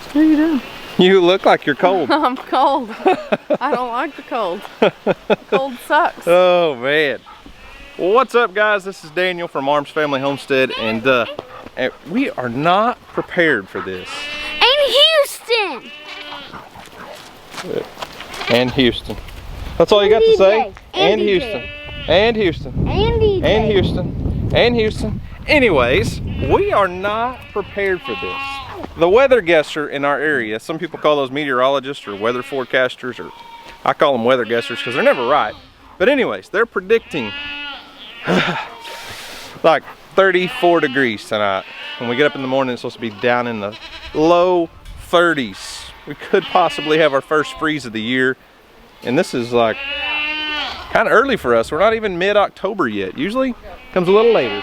What are you doing? You look like you're cold. I'm cold. I don't like the cold. Cold sucks. Oh man. Well, what's up guys? This is Daniel from Arms Family Homestead, and we are not prepared for this. And Houston! And Houston. That's all you got to say? And Houston. And Houston. And DJ. And Houston. And Houston. Anyways, we are not prepared for this. The weather guesser in our area, some people call those meteorologists or weather forecasters, or I call them weather guessers because they're never right. But anyways, they're predicting like 34 degrees tonight. When we get up in the morning, it's supposed to be down in the low 30s. We could possibly have our first freeze of the year. And this is like kind of early for us. We're not even mid-October yet. Usually comes a little later.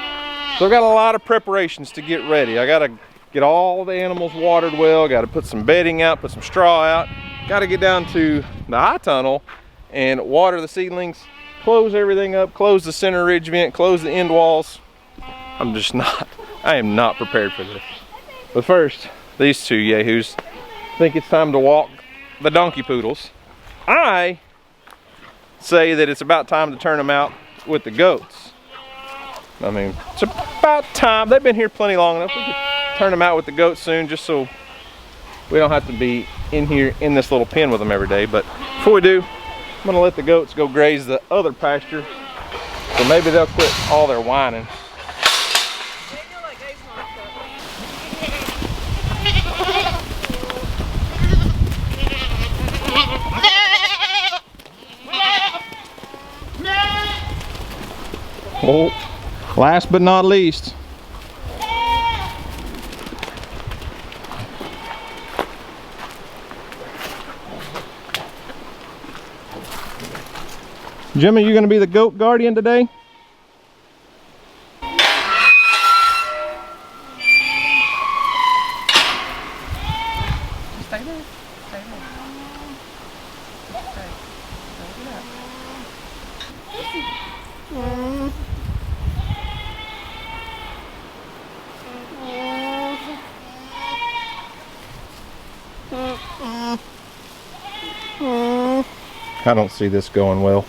So I've got a lot of preparations to get ready. I gotta get all the animals watered well, gotta put some bedding out, put some straw out, gotta get down to the high tunnel and water the seedlings, close everything up, close the center ridge vent, close the end walls. I am not prepared for this. But first, these two yahoos think it's time to walk the donkey poodles. I say that it's about time to turn them out with the goats. I mean, it's about time. They've been here plenty long enough. We could turn them out with the goats soon, just so we don't have to be in here in this little pen with them every day. But before we do, I'm gonna let the goats go graze the other pasture, so maybe they'll quit all their whining. Oh, last but not least, Jimmy, you gonna be the goat guardian today? Stay there. Stay there. Stay. I don't see this going well.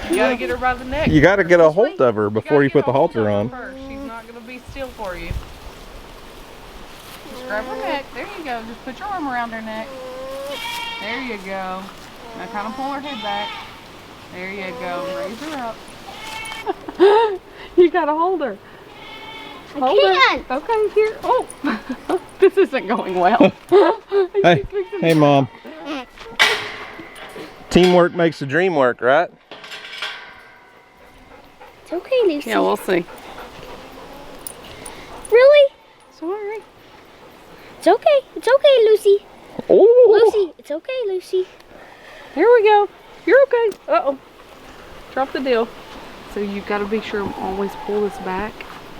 You gotta get her by the neck. You gotta get a hold of her before you put the halter on. First. She's not gonna be still for you. Just grab her neck. There you go. Just put your arm around her neck. There you go. Now kind of pull her head back. There you go. Raise her up. You gotta hold her. Hold her. Okay, here. Oh, this isn't going well. Hey, Mom. Teamwork makes the dream work, right? It's okay, Lucy. Yeah, we'll see. Really? Sorry. It's okay. It's okay, Lucy. Oh. Lucy, it's okay, Lucy. Here we go. You're okay. Uh-oh. Drop the deal. So you've got to be sure to always pull this back,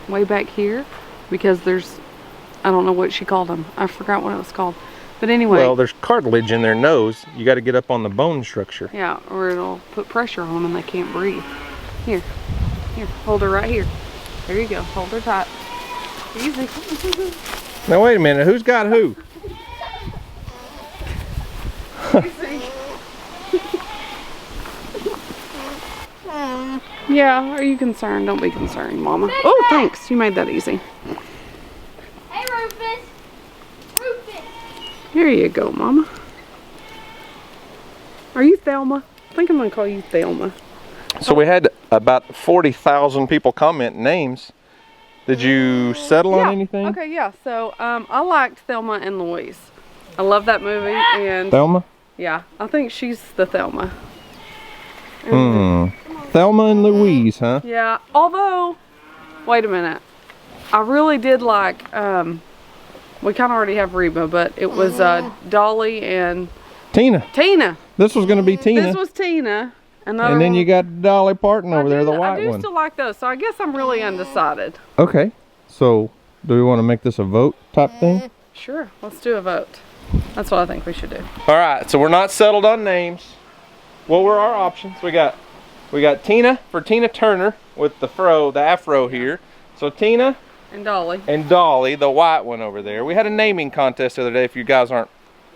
way back here, because there's, I don't know what she called them. I forgot what it was called. But anyway. Well, there's cartilage in their nose. You got to get up on the bone structure. Yeah, or it'll put pressure on them and they can't breathe. Here. Here. Hold her right here. There you go. Hold her tight. Easy. Now, wait a minute. Who's got who? Easy. Yeah, are you concerned? Don't be concerned, Mama. Oh, thanks. You made that easy. Hey, Rufus. Rufus. Here you go, Mama. Are you Thelma? I think I'm going to call you Thelma. So we had about 40,000 people comment names. Did you settle on anything? Okay, yeah. So I liked Thelma and Louise. I love that movie. And Thelma? yeah, I think she's the Thelma. Thelma and Louise, huh? Yeah, although, wait a minute. I really did like, we kind of already have Reba, but it was Dolly and Tina. Tina. This was going to be Tina. This was Tina. And then you got Dolly Parton over there, the white one. I do still like those, so I guess I'm really undecided. Okay, so do we want to make this a vote type thing? Sure, let's do a vote. That's what I think we should do. All right, so we're not settled on names. What were our options? We got Tina for Tina Turner with the afro here. So Tina, And Dolly. And Dolly, the white one over there. We had a naming contest the other day if you guys aren't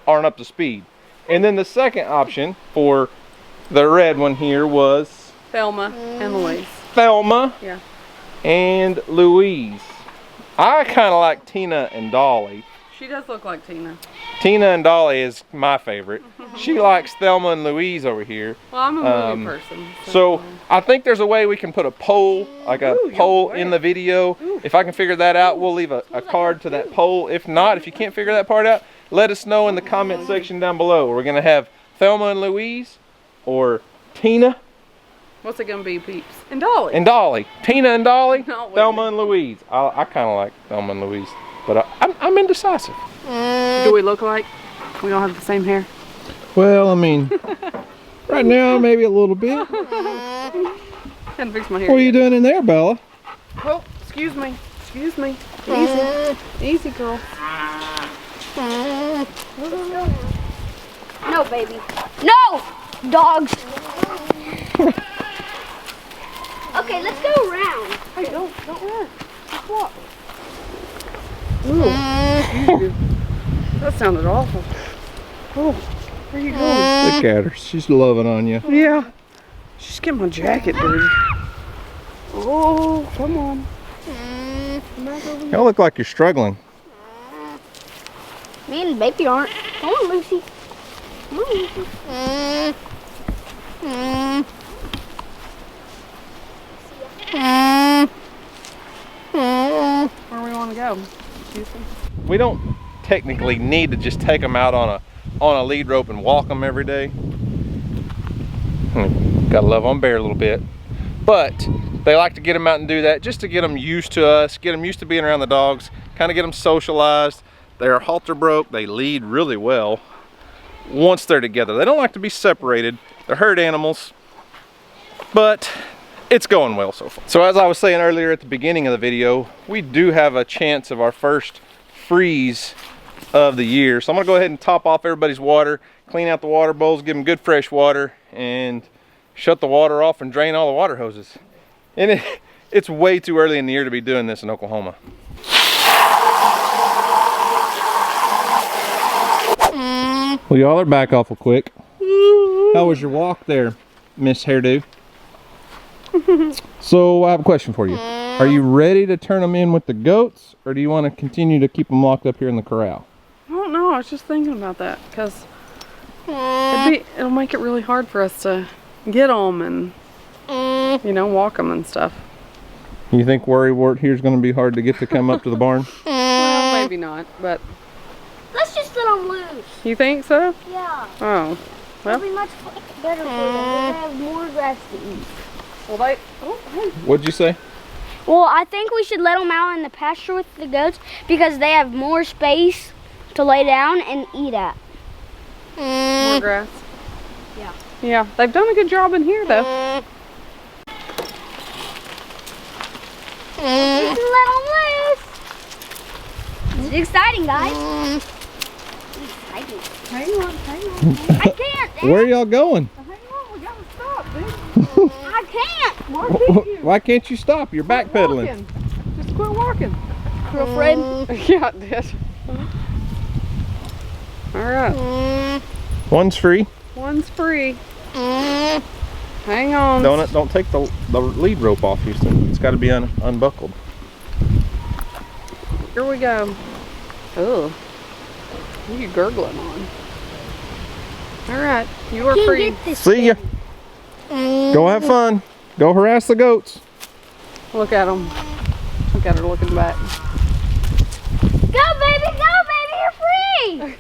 up to speed. And then the second option for the red one here was Thelma and Louise. Thelma Yeah. and Louise. I kind of like Tina and Dolly. She does look like Tina. Tina and Dolly is my favorite. She likes Thelma and Louise over here. Well, I'm a movie person. So I think there's a way we can put a poll, like a poll in the video. If I can figure that out, we'll leave a card to that poll. If not, if you can't figure that part out, let us know in the comment section down below. We're going to have Thelma and Louise or Tina. What's it going to be, peeps? And Dolly. And Dolly. Tina and Dolly, No, wait. Thelma and Louise. I kind of like Thelma and Louise, but I'm indecisive. Do we look alike? We don't have the same hair. Well, I mean, right now maybe a little bit. Gotta fix my hair. What are you doing in there, Bella? Oh, excuse me. Excuse me. Easy. Easy, girl. No, baby. No! Dogs. Okay, let's go around. Hey, don't run. Just walk. Ooh. That sounded awful. Oh, where are you going? Look at her. She's loving on you. Yeah. She's getting my jacket dirty. Oh, come on. You look like you're struggling. Me and baby aren't. Come on, Lucy. Come on, Lucy. Where do we want to go? Houston? We don't technically need to just take them out on a lead rope and walk them every day. Gotta love on Bear a little bit. But they like to get them out and do that just to get them used to us, get them used to being around the dogs, kind of get them socialized. They're halter broke, they lead really well once they're together. They don't like to be separated. They're herd animals, but it's going well so far. So as I was saying earlier at the beginning of the video, we do have a chance of our first freeze of the year. So I'm gonna go ahead and top off everybody's water, clean out the water bowls, give them good fresh water, and shut the water off and drain all the water hoses. And it's way too early in the year to be doing this in Oklahoma. Well, y'all are back awful quick. How was your walk there, Miss Hairdo? So I have a question for you. Are you ready to turn them in with the goats, or do you want to continue to keep them locked up here in the corral? I don't know. I was just thinking about that because it'll make it really hard for us to get them and, you know, walk them and stuff. You think Worrywart here is going to be hard to get to come up to the barn? Well, maybe not, but Let's just let them loose. you think so? Yeah. Oh, It'll well. be much better for them. They have more grass to eat. Well, hey. What'd you say? Well, I think we should let them out in the pasture with the goats because they have more space to lay down and eat at. More grass. Yeah. Yeah, they've done a good job in here, though. We can let them loose. It's exciting, guys. It's exciting. Hang on. I can't. Dad. Where are y'all going? Hang on, we gotta stop, dude. I can't. Why can't you? Why can't you stop? You're backpedaling. Walking. Just quit walking. Girlfriend. Yeah, it did. Alright. One's free. One's free. Hang on. Don't take the lead rope off, Houston. It's got to be unbuckled. Here we go. Oh. What are you gurgling on? Alright, you are Can't free. get this See ya. Go have fun. Go harass the goats. Look at them. Look at her looking back. Go, baby, you're free.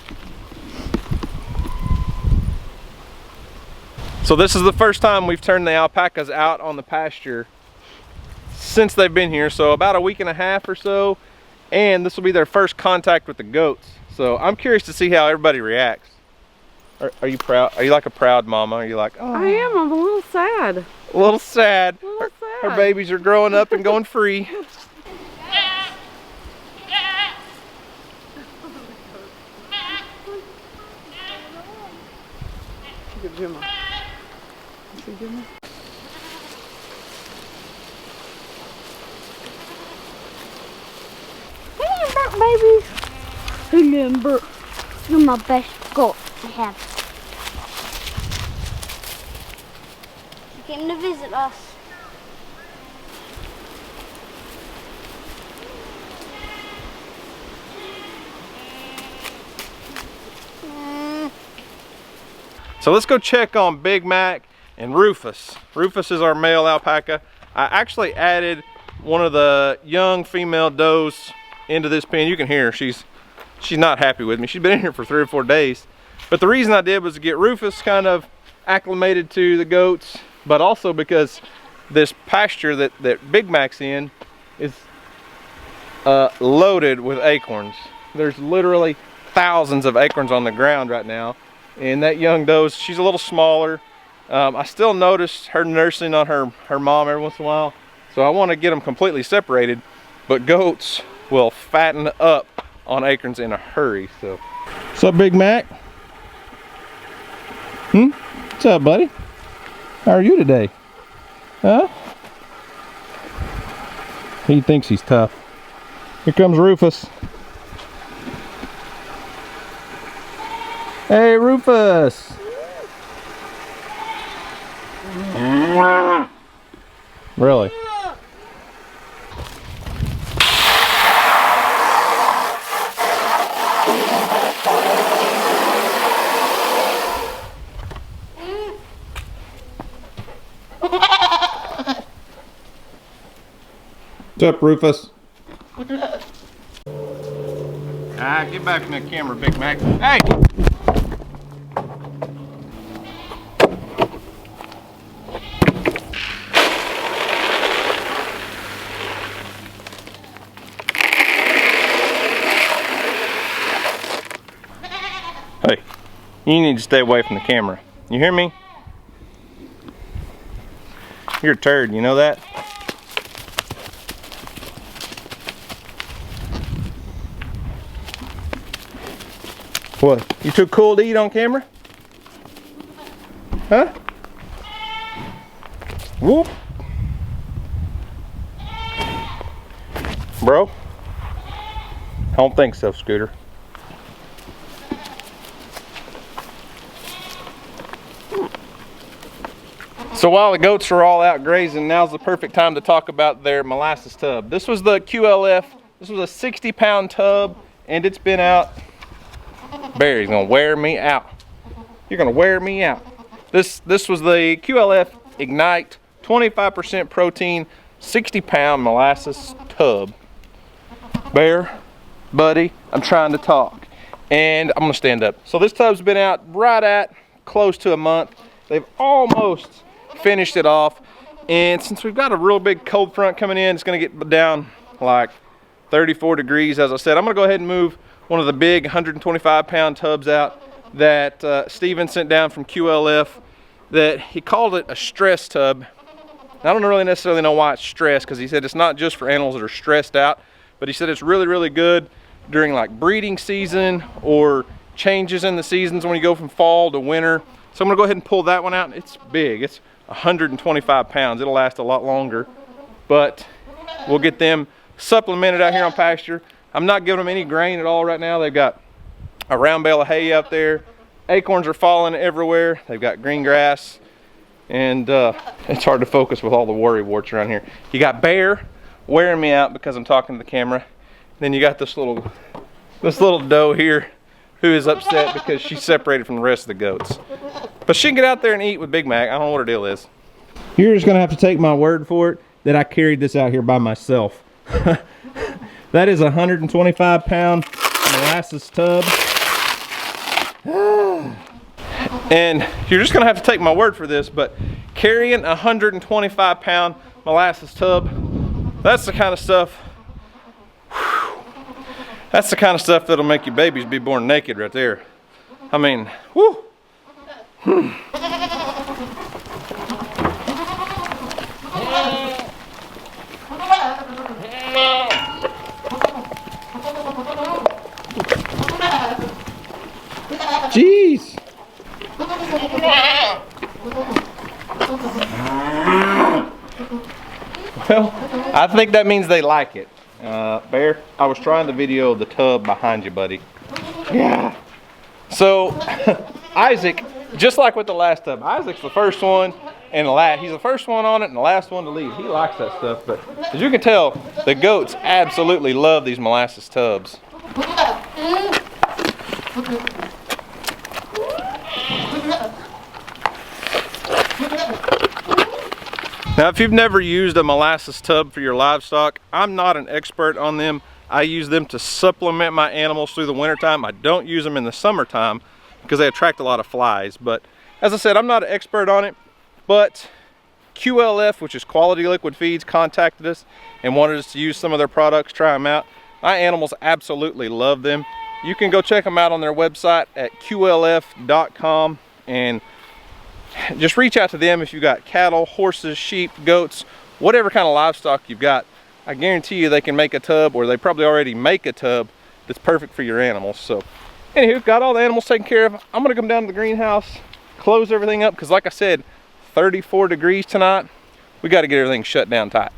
So this is the first time we've turned the alpacas out on the pasture since they've been here. So about a week and a half or so. And this will be their first contact with the goats. So I'm curious to see how everybody reacts. Are you proud? Are you like a proud mama? Are you like, oh, I am. I'm a little sad. a little sad. A little sad. Her babies are growing up and going free. Look at Gemma. See Gemma? babies. Remember, you're my best goat I have. She came to visit us. So let's go check on Big Mac and Rufus. Rufus is our male alpaca. I actually added one of the young female does into this pen. You can hear her. She's not happy with me. She's been in here for 3 or 4 days. But the reason I did was to get Rufus kind of acclimated to the goats, but also because this pasture that Big Mac's in is loaded with acorns. There's literally thousands of acorns on the ground right now. And that young doe, she's a little smaller. I still notice her nursing on her mom every once in a while. So I want to get them completely separated. But goats will fatten up on acorns in a hurry. So, what's up, Big Mac? What's up, buddy? How are you today? Huh? He thinks he's tough. Here comes Rufus. Hey, Rufus! Really? What's up, Rufus? Get back in the camera, Big Mac. Hey! Hey, you need to stay away from the camera. You hear me? You're a turd, you know that? What? You too cool to eat on camera? Huh? Whoop. Bro? I don't think so, Scooter. So while the goats are all out grazing, now's the perfect time to talk about their molasses tub. This was the QLF. This was a 60-pound tub, and it's been out. Barry's gonna wear me out. You're gonna wear me out. This was the QLF Ignite 25% protein 60-pound molasses tub. Bear, buddy, I'm trying to talk, and I'm gonna stand up. So this tub's been out right at close to a month. They've almost finished it off, and since we've got a real big cold front coming in, it's gonna get down like 34 degrees. As I said, I'm gonna go ahead and move one of the big 125-pound tubs out that Steven sent down from QLF. That he called it a stress tub. I don't really necessarily know why it's stressed, because he said it's not just for animals that are stressed out, but he said it's really, really good during like breeding season or changes in the seasons when you go from fall to winter. So I'm gonna go ahead and pull that one out. It's big, it's 125 pounds. It'll last a lot longer, but we'll get them supplemented out here on pasture. I'm not giving them any grain at all right now. They've got a round bale of hay out there. Acorns are falling everywhere. They've got green grass, and it's hard to focus with all the worry warts around here. You got Bear wearing me out because I'm talking to the camera. Then you got this little doe here who is upset because she's separated from the rest of the goats. But she can get out there and eat with Big Mac. I don't know what her deal is. You're just gonna have to take my word for it that I carried this out here by myself. That is a 125-pound molasses tub. And you're just gonna have to take my word for this, but carrying a 125-pound molasses tub, that's the kind of stuff, that's the kind of stuff that'll make your babies be born naked right there. I mean, whoo. Jeez. Well, I think that means they like it. Bear, I was trying to video the tub behind you, buddy. Yeah. So, Isaac, just like with the last tub, Isaac's the first one and he's the first one on it and the last one to leave. He likes that stuff, but as you can tell, the goats absolutely love these molasses tubs. Now, if you've never used a molasses tub for your livestock, I'm not an expert on them. I use them to supplement my animals through the wintertime. I don't use them in the summertime because they attract a lot of flies. But as I said, I'm not an expert on it, but QLF, which is Quality Liquid Feeds, contacted us and wanted us to use some of their products, try them out. My animals absolutely love them. You can go check them out on their website at qlf.com and just reach out to them if you've got cattle, horses, sheep, goats, whatever kind of livestock you've got. I guarantee you they can make a tub, or they probably already make a tub that's perfect for your animals. So anywho, got all the animals taken care of. I'm gonna come down to the greenhouse, close everything up, because like I said, 34 degrees tonight. We got to get everything shut down tight.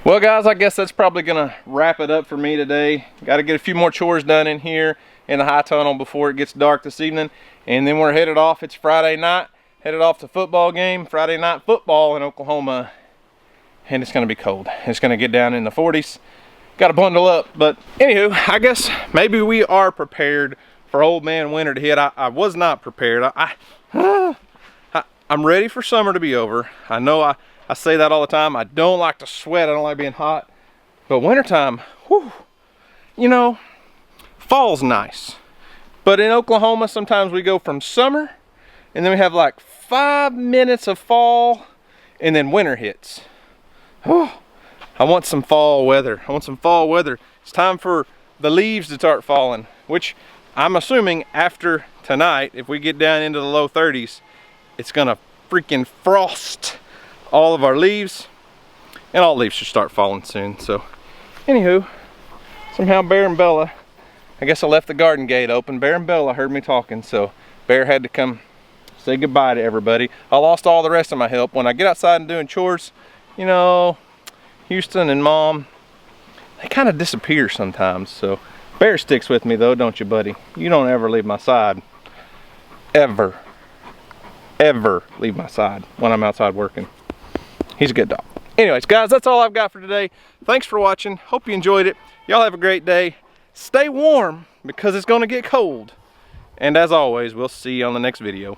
Well guys, I guess that's probably gonna wrap it up for me today. Got to get a few more chores done in here in the high tunnel before it gets dark this evening, and then we're headed off. It's Friday night, headed off to football game, Friday night football in Oklahoma, and it's gonna be cold. It's gonna get down in the 40s. Got to bundle up, but anywho, I guess maybe we are prepared for old man winter to hit. I was not prepared. I'm ready for summer to be over. I know I say that all the time. I don't like to sweat. I don't like being hot. But wintertime, whew, you know, fall's nice. But in Oklahoma, sometimes we go from summer, and then we have like 5 minutes of fall, and then winter hits. Whew, I want some fall weather. I want some fall weather. It's time for the leaves to start falling, which I'm assuming after tonight, if we get down into the low 30s, it's gonna freaking frost all of our leaves, and all leaves should start falling soon. So anywho, somehow Bear and Bella, I guess I left the garden gate open. Bear and Bella heard me talking, so Bear had to come say goodbye to everybody. I lost all the rest of my help. When I get outside and doing chores, you know, Houston and Mom, they kind of disappear sometimes. So Bear sticks with me though, don't you, buddy? You don't ever leave my side. Ever leave my side when I'm outside working. He's a good dog. Anyways, guys, that's all I've got for today. Thanks for watching. Hope you enjoyed it. Y'all have a great day. Stay warm because it's going to get cold. And as always, we'll see you on the next video.